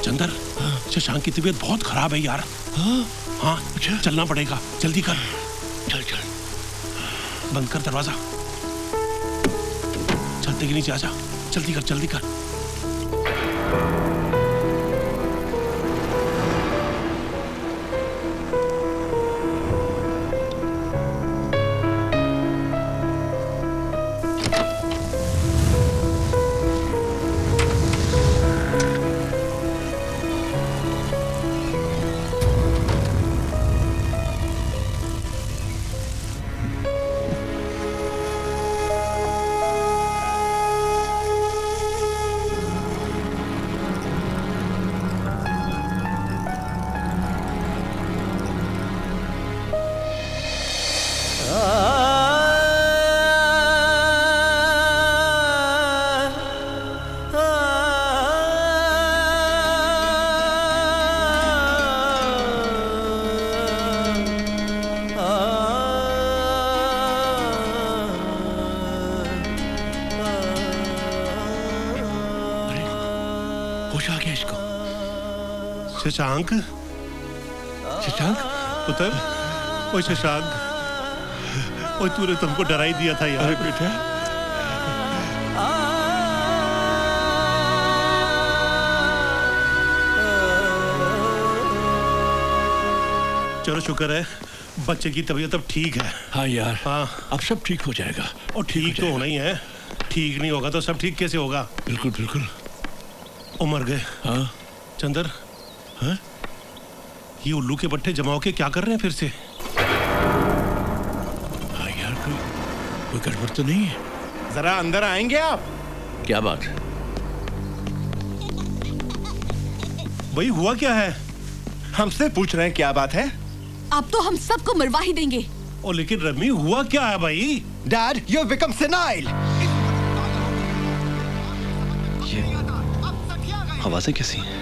चंदर, शशांक की तबीयत बहुत खराब है यार। हाँ, चलना पड़ेगा, जल्दी कर। चल चल, बंद कर दरवाजा। छत्ते के नीचे आजा, जल्दी कर जल्दी कर। शशांक, शशांक पुत्र, ओए शशांक, ओए तूने तुमको डरा ही दिया था यार। अरे बेटा, चलो शुक्र है बच्चे की तबीयत अब ठीक है। हाँ यार, हाँ अब सब ठीक हो जाएगा। और ठीक तो होना ही है, ठीक नहीं होगा तो सब ठीक कैसे होगा। बिल्कुल बिल्कुल। वो मर गए। हाँ चंदर, हाँ, ये उल्लू के पट्टे जमाओ के क्या कर रहे हैं फिर से? हाँ यार, कोई गड़बड़ तो नहीं है? जरा अंदर आएंगे आप? क्या बात? भाई हुआ क्या है? हमसे पूछ रहे हैं क्या बात है? अब तो हम सबको मरवा ही देंगे। ओ लेकिन रमी हुआ क्या है भाई? Dad, you have become senile. आवाजें कैसी हैं?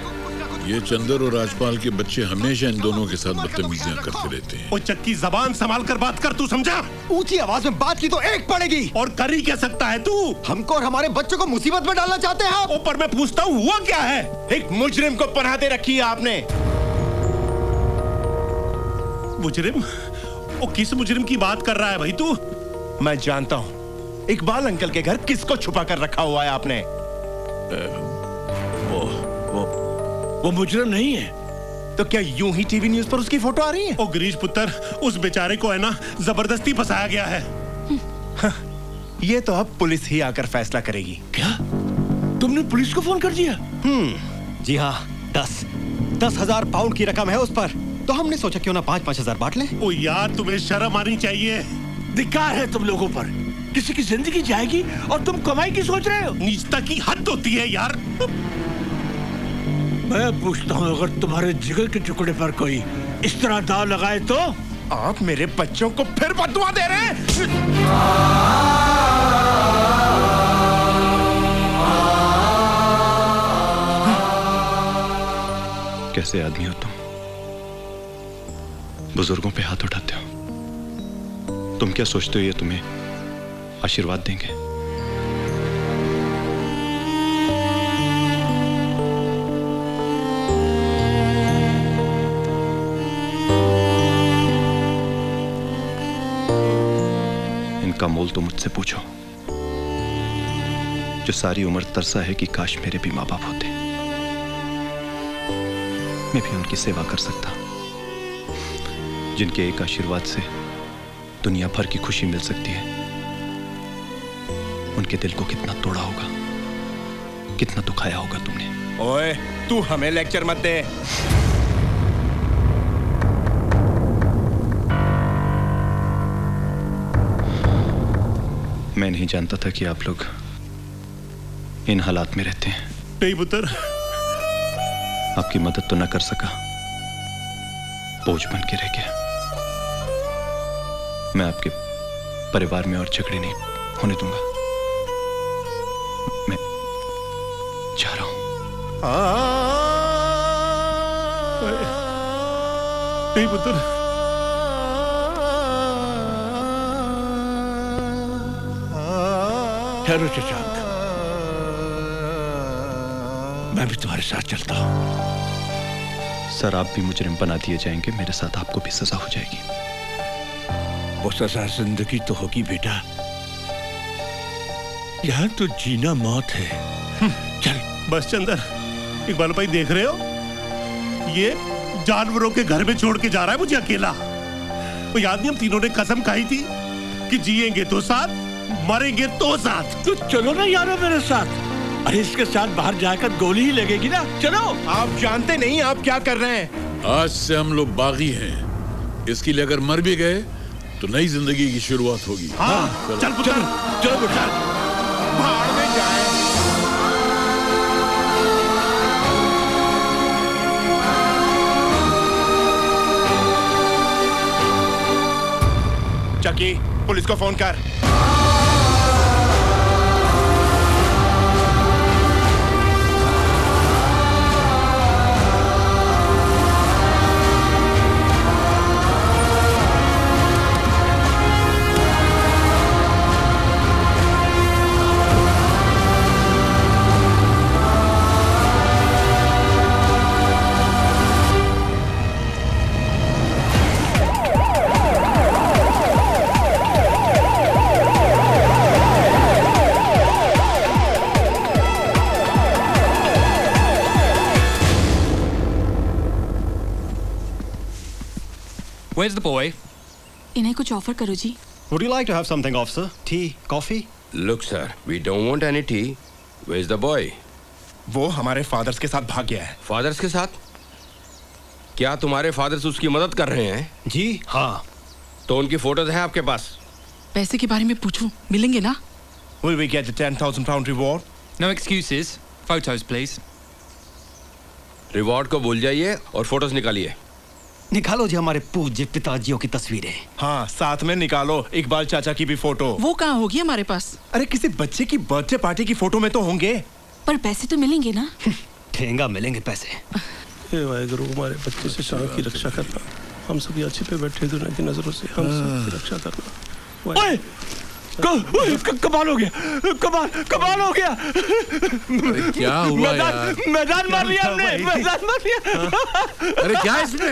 ये चंदर और राजपाल के बच्चे हमेशा इन दोनों के साथ बदतमीजियां करते रहते हैं। ओ चक्की, जबान संभाल कर बात कर, तू समझा? ऊंची आवाज में बात की तो एक पड़ेगी। और कर ही क्या सकता है तू? हमको और हमारे बच्चों को मुसीबत में डालना चाहते हैं आप? ऊपर मैं पूछता हूँ हुआ क्या है? एक मुजरिम को पनाह दे रखी है आपने। मुजरिम? ओ किस मुजरिम की बात कर रहा है भाई तू? मैं जानता हूँ इकबाल अंकल के घर किसको छुपा कर रखा हुआ है आपने। वो मुजरिम नहीं है। तो क्या यूं ही टीवी न्यूज़ पर उसकी फोटो आ रही है? ओ गिरीश पुत्र, उस बेचारे को है ना जबरदस्ती फंसाया गया है। ये तो अब पुलिस ही आकर फैसला करेगी। क्या तुमने पुलिस को फोन कर दिया? जी हाँ, 10,000 पाउंड की रकम है उस पर, तो हमने सोचा क्यों ना 5,000 बांट लें। ओ यार, तुम्हें शर्म आनी चाहिए। धिक्कार है तुम लोगों पर। किसी की जिंदगी जाएगी और तुम कमाई की सोच रहे हो। नीचता की हद होती है यार। मैं पूछता हूँ, अगर तुम्हारे जिगर के टुकड़े पर कोई इस तरह दाव लगाए तो? आप मेरे बच्चों को फिर बददुआ दे रहे हैं। कैसे आदमी हो तुम? बुजुर्गों पे हाथ उठाते हो। तुम क्या सोचते हो ये तुम्हें आशीर्वाद देंगे? इनका मोल तो मुझसे पूछो, जो सारी उम्र तरसा है कि काश मेरे भी माँ बाप होते, मैं भी उनकी सेवा कर सकता, जिनके एक आशीर्वाद से दुनिया भर की खुशी मिल सकती है। उनके दिल को कितना तोड़ा होगा, कितना दुखाया होगा तुमने। ओए, तू हमें लेक्चर मत दे। मैं नहीं जानता था कि आप लोग इन हालात में रहते हैं। नहीं पुत्र, आपकी मदद तो न कर सका, बोझ बन के रह गया। मैं आपके परिवार में और झगड़े नहीं होने दूंगा। मैं जा रहा हूं। नहीं पुत्र, ठहरो शशांक, मैं भी तुम्हारे साथ चलता हूँ। सर आप भी मुजरिम बना दिए जाएंगे, मेरे साथ आपको भी सजा हो जाएगी। वो सजा जिंदगी तो होगी बेटा, यहाँ तो जीना मौत है। चल। बस चंदर, इकबाल भाई देख रहे हो, ये जानवरों के घर में छोड़ के जा रहा है मुझे अकेला। वो याद नहीं हम तीनों ने कसम खाई थी कि जिएंगे तो साथ, मरेंगे तो साथ। तो चलो ना यारो मेरे साथ। अरे इसके साथ बाहर जाकर गोली ही लगेगी ना। चलो। आप जानते नहीं आप क्या कर रहे हैं। आज से हम लोग बागी हैं, इसके लिए अगर मर भी गए तो नई जिंदगी की शुरुआत होगी। हाँ, चल पुत्र, चलो बेटा। भाड़ में जाए। चकी, पुलिस को फोन कर। Where's the boy? इन्हें कुछ ऑफर करो जी। Would you like to have something, officer? Tea, coffee? Look, sir, we don't want any tea. Where's the boy? वो हमारे फादर्स के साथ भाग गया है। फादर्स के साथ? क्या तुम्हारे फादर्स उसकी मदद कर रहे हैं? जी हाँ। तो उनकी फोटोज हैं आपके पास? पैसे के बारे में पूछूं, मिलेंगे ना? Will we get the 10,000 pound reward? No excuses. Photos, please. Reward को भूल जाइए और फोटोज निकालिए। निकालो जी हमारे पूज्य पिताजियों की तस्वीरें। हाँ, साथ में निकालो इकबाल चाचा की भी फोटो। वो कहाँ होगी हमारे पास? अरे किसी बच्चे की बर्थडे पार्टी की फोटो में तो होंगे। पर पैसे तो मिलेंगे ना? ठेंगा मिलेंगे पैसे। हे वाहेगुरु, हमारे बच्चे से शाह की रक्षा करना, हम सभी अच्छे पे बैठे दुनिया की नजरों से हम सब की रक्षा करना। ओए, कमाल हो गया, कमाल हो गया। क्या हुआ यार? मैदान मार लिया हमने, मैदान मार लिया। अरे क्या इसमें?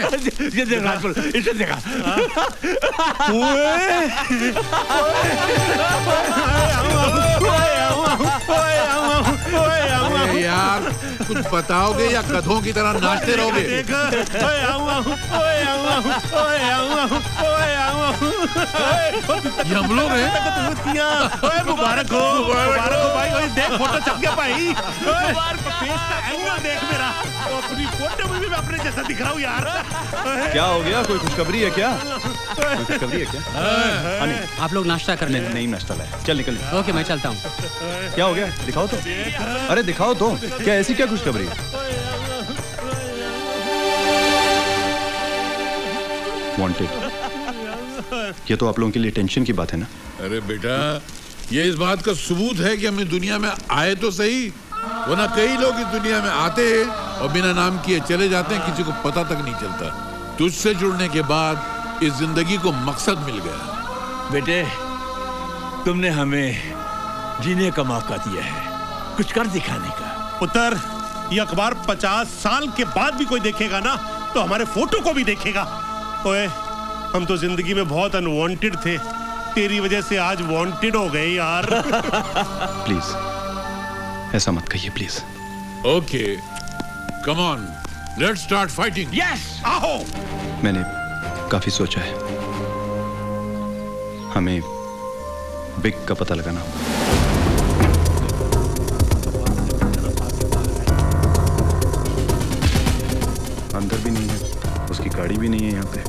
ये देखा, इसे देखा। अरे यार, कुछ बताओगे या गधों की तरह नाचते रहोगे? ये हम लोग हैं। मुबारक हो भाई, भाई देख फोटो छप गया भाई। फेस का एंगल देख मेरा, अपनी फोटो में भी मैं अपने जैसा दिख रहा हूँ यार। क्या हो गया? कोई खुशखबरी है क्या? कोई खुशखबरी है क्या? आप लोग नाश्ता कर लेना। नहीं नाश्ता लाया, चल निकल। ओके, मैं चलता हूँ। क्या हो गया? दिखाओ तो। अरे दिखाओ तो, क्या ऐसी क्या खुशखबरी है? वांटेड, ये तो आप लोगों के लिए टेंशन की बात है ना? अरे बेटा, ये इस बात का सबूत है कि हम इस दुनिया में आए तो सही, वरना कई लोग इस दुनिया में आते हैं और बिना नाम किए चले जाते हैं, किसी को पता तक नहीं चलता। तुझसे जुड़ने के बाद इस जिंदगी को मकसद मिल गया। बेटे, तुमने हमें जीने का मौका दिया है, कुछ कर दिखाने का। पुत्र, ये अखबार 50 साल के बाद भी कोई देखेगा ना तो हमारे फोटो को भी देखेगा। ओए, हम तो जिंदगी में बहुत अनवांटेड थे, तेरी वजह से आज वांटेड हो गए यार। प्लीज ऐसा मत कहिए please. Okay, come on, let's start fighting. Yes, आओ। मैंने काफी सोचा है, हमें बिग का पता लगाना होगा। अंदर भी नहीं है, उसकी गाड़ी भी नहीं है यहाँ पे,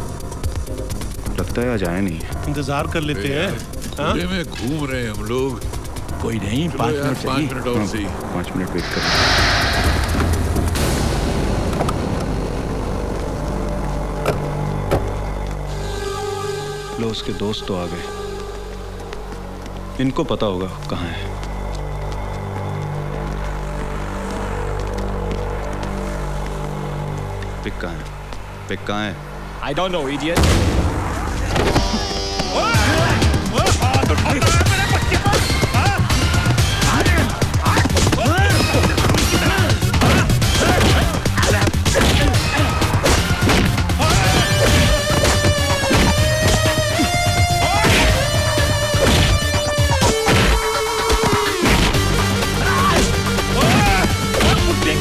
लगता है आज आया नहीं है। इंतजार कर लेते हैं। पूरे में घूम रहे हैं हम लोग। कोई नहीं, 5 मिनट और सही। 5 मिनट वेट कर। लो, उसके दोस्त तो आ गए, इनको पता होगा कहाँ है। पिक कहाँ है? पिक कहाँ है? I don't know, idiot.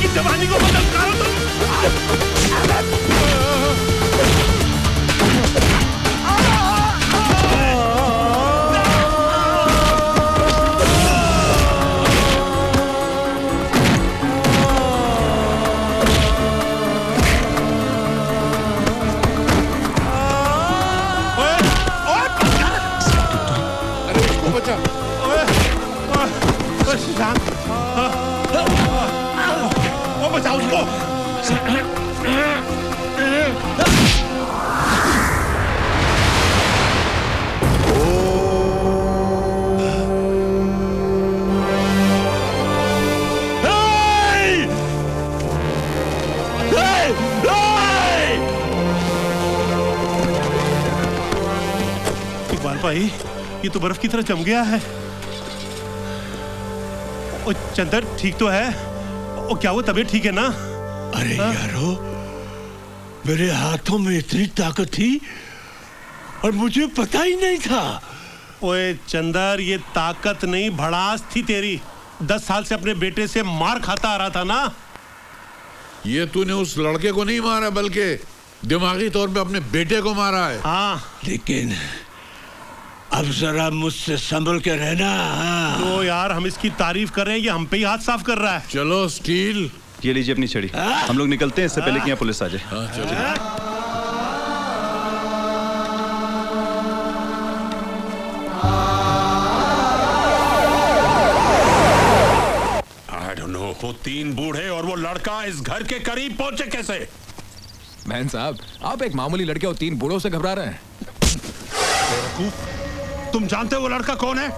की जवानी को बदल करो तुम। बचाओ उसको। इकबाल भाई, ये तो बर्फ की तरह जम गया है। ओ चंदर ठीक तो है? ओ क्या वो तबीयत ठीक है ना? अरे यारो, मेरे हाथों में इतनी ताकत थी और मुझे पता ही नहीं था। ओए चंदर, ये ताकत नहीं भड़ास थी तेरी। 10 साल से अपने बेटे से मार खाता आ रहा था ना। ये तूने उस लड़के को नहीं मारा, बल्कि दिमागी तौर पे अपने बेटे को मारा है। हाँ, लेकिन अब जरा मुझसे संभल के रहना। तो यार हम इसकी तारीफ कर रहे हैं, ये हम पे ही हाथ साफ कर रहा है। चलो स्टील, ये लीजिए अपनी छड़ी। हम लोग निकलते हैं इससे पहले कि यहाँ पुलिस आ जाए। I don't know, वो 3 बूढ़े और वो लड़का इस घर के करीब पहुंचे कैसे? मैन साहब, आप एक मामूली लड़के और 3 बूढ़ों से घबरा रहे हैं। तुम जानते हो वो लड़का कौन है?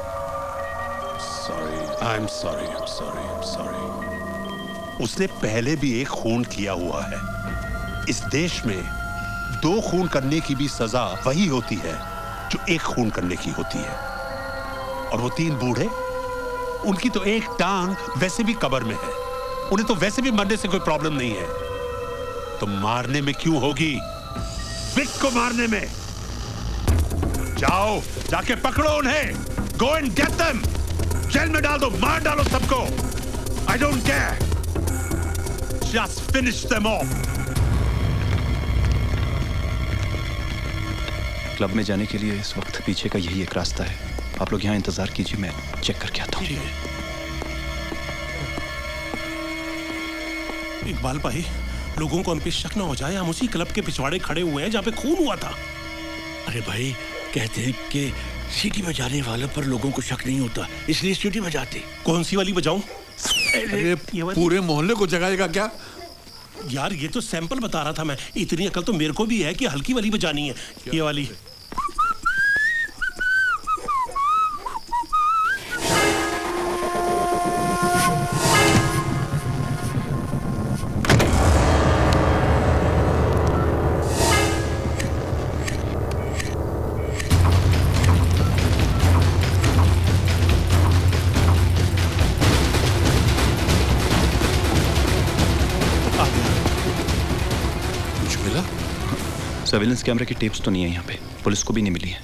Sorry, I am sorry, I am sorry, I am sorry. उसने पहले भी एक खून किया हुआ है। इस देश में 2 खून करने की भी सजा वही होती है जो 1 खून करने की होती है। और वो 3 बूढ़े, उनकी तो एक टांग वैसे भी कब्र में है। उन्हें तो वैसे भी मरने से कोई प्रॉब्लम नहीं है, तो मारने में क्यों होगी? विक को मारने में। जाओ, जाके पकड़ो उन्हें। Go and get them. Jail में डाल दो, मार डालो सबको। I don't care. Just finish them off. Club में जाने के लिए इस वक्त पीछे का यही एक रास्ता है। आप लोग यहाँ इंतजार कीजिए, मैं चेक करके आता हूँ। इकबाल भाई, लोगों को हम पे शक ना हो जाए, हम उसी क्लब के पिछवाड़े खड़े हुए हैं जहाँ पे खून हुआ था। अरे भाई, कहते हैं कि सीटी बजाने वालों पर लोगों को शक नहीं होता, इसलिए सीटी बजाते। कौन सी वाली बजाऊं? अरे पूरे मोहल्ले को जगाएगा क्या? यार ये तो सैंपल बता रहा था मैं। इतनी अकल तो मेरे को भी है कि हल्की वाली बजानी है। ये वाली। सर्विलेंस कैमरे की टेप्स तो नहीं है यहाँ पे, पुलिस को भी नहीं मिली है।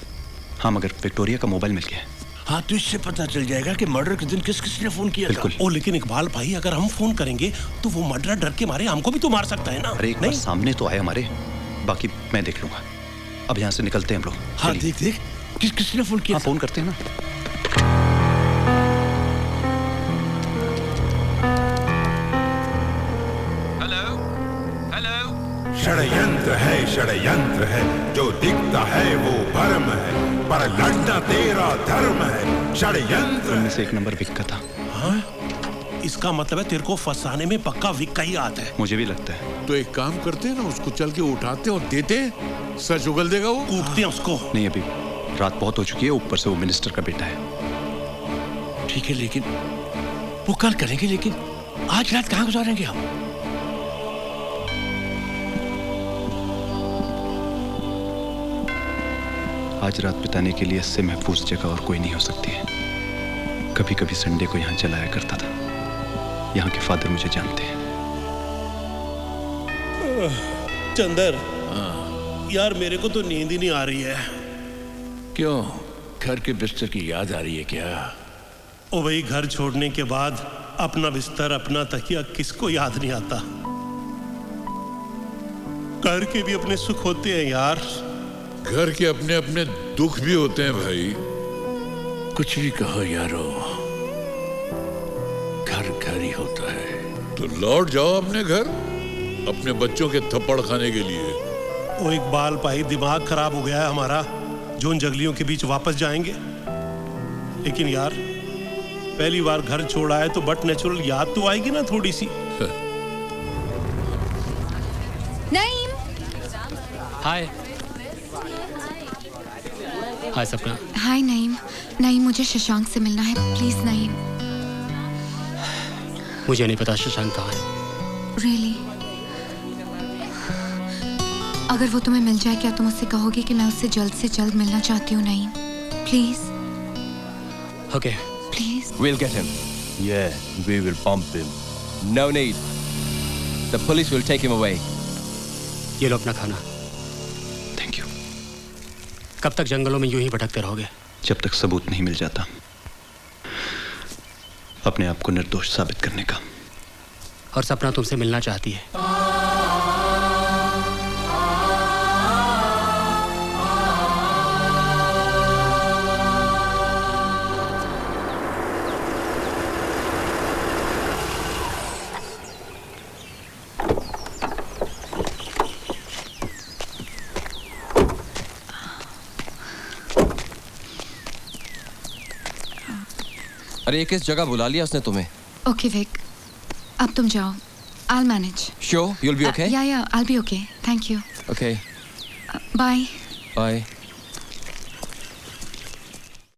हाँ, मगर विक्टोरिया का मोबाइल मिल गया है। हाँ, तो इससे पता चल जाएगा कि मर्डर के दिन किस किसने फोन किया बिल्कुल। था। ओ लेकिन इकबाल भाई, अगर हम फोन करेंगे तो वो मर्डर डर के मारे हमको भी तो मार सकता है ना। अरे एक बार सामने तो आए हमारे, बाकी मैं देख लूंगा। अब यहाँ से निकलते हैं हम लोग। हाँ देख देख, किस किसने फोन किया? हाँ, फोन करते हैं ना। षड्यंत्र है, जो दिखता है वो भरम है, पर लड़ना तेरा धर्म है। षड्यंत्र उनमें से एक नंबर विक का था। हाँ? इसका मतलब है तेरे को फंसाने में पक्का विक का ही हाथ है। मुझे भी लगता है। तो एक काम करते हैं ना, उसको चल के उठाते और देते हैं, सच उगल देगा वो। कूटते हैं उसको। नहीं, अभी रात बहुत हो चुकी है, ऊपर से वो मिनिस्टर का बेटा है। ठीक है, लेकिन वो कल करेंगे, लेकिन आज रात कहाँ गुजारेंगे हम? आज रात बिताने के लिए इससे महफूज जगह और कोई नहीं हो सकती है। कभी कभी संडे को यहाँ चलाया करता था। यहाँ के फादर मुझे जानते हैं। चंदर, यार मेरे को तो नींद ही नहीं आ रही है। क्यों, घर के बिस्तर की याद आ रही है क्या? ओ भाई, घर छोड़ने के बाद अपना बिस्तर, अपना तकिया किसको याद नहीं आता। घर के भी अपने सुख होते हैं यार। घर के अपने अपने दुख भी होते हैं भाई। कुछ भी कहो यारो, घर घर ही होता है। तो लौट जाओ अपने घर, अपने बच्चों के थप्पड़ खाने के लिए। वो इकबाल भाई, दिमाग खराब हो गया है हमारा। जो उन जंगलियों के बीच वापस जाएंगे, लेकिन यार पहली बार घर छोड़ा है तो बट नेचुरल याद तो आएगी ना थोड़ी सी। नईम। हाय। हाय सपना। हाय नईम। नईम, मुझे शशांक से मिलना है, प्लीज नईम। मुझे नहीं पता शशांक कहाँ है। रियली? अगर वो तुम्हें मिल जाए, क्या तुम उससे कहोगे कि मैं उससे जल्द से जल्द मिलना चाहती हूँ Naeem? Please. Okay. Please. We'll get him. Yeah, we will pump him. No need. The police will take him away. ये लो अपना खाना। Thank you. कब तक जंगलों में यूं ही भटकते रहोगे? जब तक सबूत नहीं मिल जाता अपने आप को निर्दोष साबित करने का। और सपना तुमसे मिलना चाहती है। अरे ये किस जगह बुला लिया उसने तुम्हें? ओके विक, अब तुम जाओ। I'll manage. Sure, you'll be okay? Yeah, I'll be okay. Thank you. Okay. Bye. Bye.